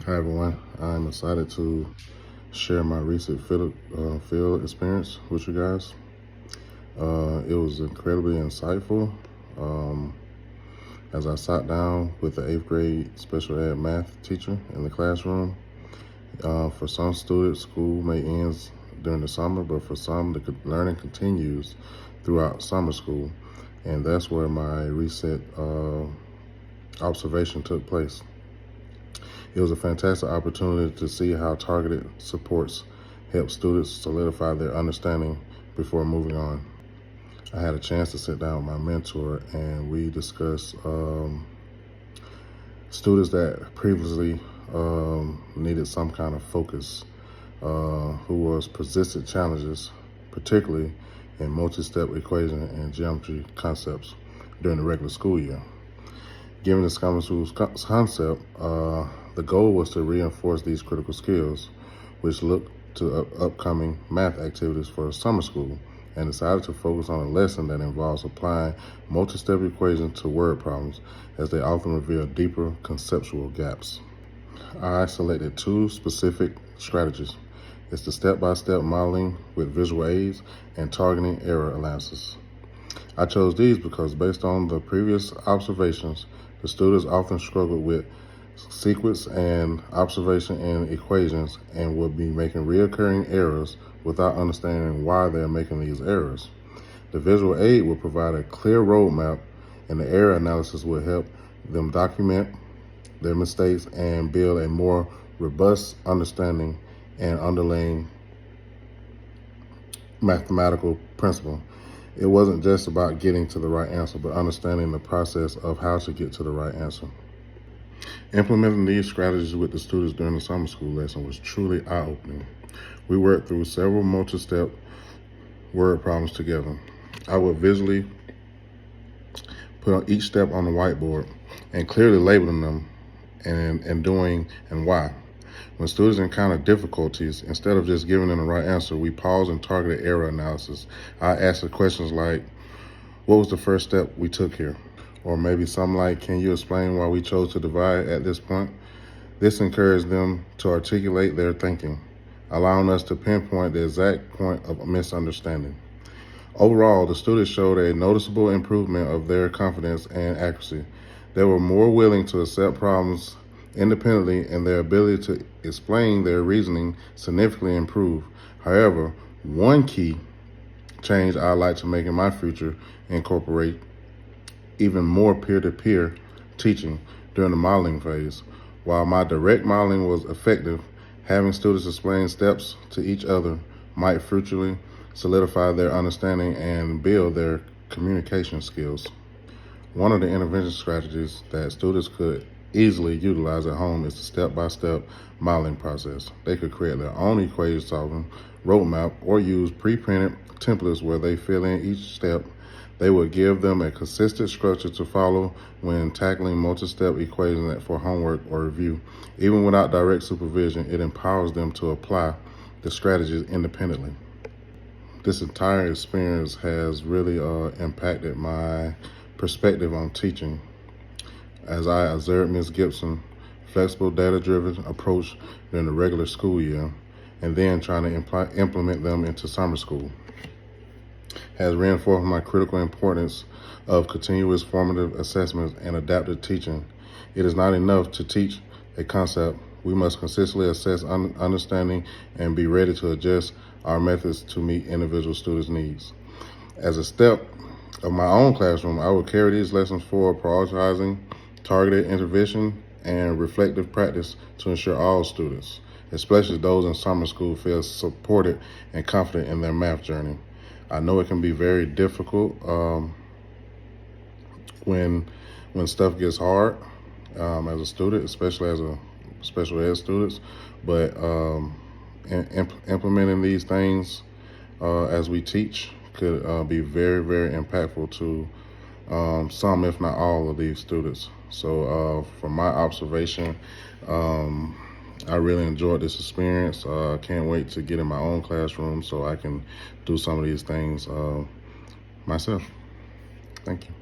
Hi everyone, I'm excited to share my recent field experience with you guys. It was incredibly insightful as I sat down with the 8th grade special ed math teacher in the classroom. For some students, school may end during the summer, but for some, the learning continues throughout summer school. And that's where my recent observation took place. It was a fantastic opportunity to see how targeted supports help students solidify their understanding before moving on. I had a chance to sit down with my mentor and we discussed students that previously needed some kind of focus, who was persistent challenges, particularly in multi-step equation and geometry concepts during the regular school year. Given this common schools concept, the goal was to reinforce these critical skills, which looked to upcoming math activities for summer school, and decided to focus on a lesson that involves applying multi-step equations to word problems, as they often reveal deeper conceptual gaps. I selected two specific strategies. It's the step-by-step modeling with visual aids and targeting error analysis. I chose these because based on the previous observations, the students often struggled with sequence and observation in equations and would be making recurring errors without understanding why they're making these errors. The visual aid will provide a clear roadmap, and the error analysis will help them document their mistakes and build a more robust understanding and underlying mathematical principle. It wasn't just about getting to the right answer, but understanding the process of how to get to the right answer. Implementing these strategies with the students during the summer school lesson was truly eye-opening. We worked through several multi-step word problems together. I would visually put each step on the whiteboard and clearly labeling them and doing and why. When students encounter difficulties, instead of just giving them the right answer, we pause and targeted error analysis. I asked the questions like, what was the first step we took here? Or maybe something like, can you explain why we chose to divide at this point? This encouraged them to articulate their thinking, allowing us to pinpoint the exact point of misunderstanding. Overall, the students showed a noticeable improvement of their confidence and accuracy. They were more willing to accept problems independently, and their ability to explain their reasoning significantly improved. However, one key change I'd like to make in my future incorporate even more peer-to-peer teaching during the modeling phase. While my direct modeling was effective, having students explain steps to each other might fruitfully solidify their understanding and build their communication skills. One of the intervention strategies that students could easily utilize at home is the step-by-step modeling process. They could create their own equation solving roadmap or use pre-printed templates where they fill in each step. They would give them a consistent structure to follow when tackling multi-step equations for homework or review. Even without direct supervision, it empowers them to apply the strategies independently. This entire experience has really impacted my perspective on teaching, as I observed Ms. Gibson's flexible, data-driven approach during the regular school year, and then trying to implement them into summer school, has reinforced my critical importance of continuous formative assessments and adaptive teaching. It is not enough to teach a concept. We must consistently assess understanding and be ready to adjust our methods to meet individual students' needs. As a step of my own classroom, I will carry these lessons forward, prioritizing targeted intervention and reflective practice to ensure all students, especially those in summer school, feel supported and confident in their math journey. I know it can be very difficult when stuff gets hard as a student, especially as a special ed students, but implementing these things as we teach could be very, very impactful to some, if not all, of these students. So from my observation, I really enjoyed this experience. I can't wait to get in my own classroom so I can do some of these things myself. Thank you.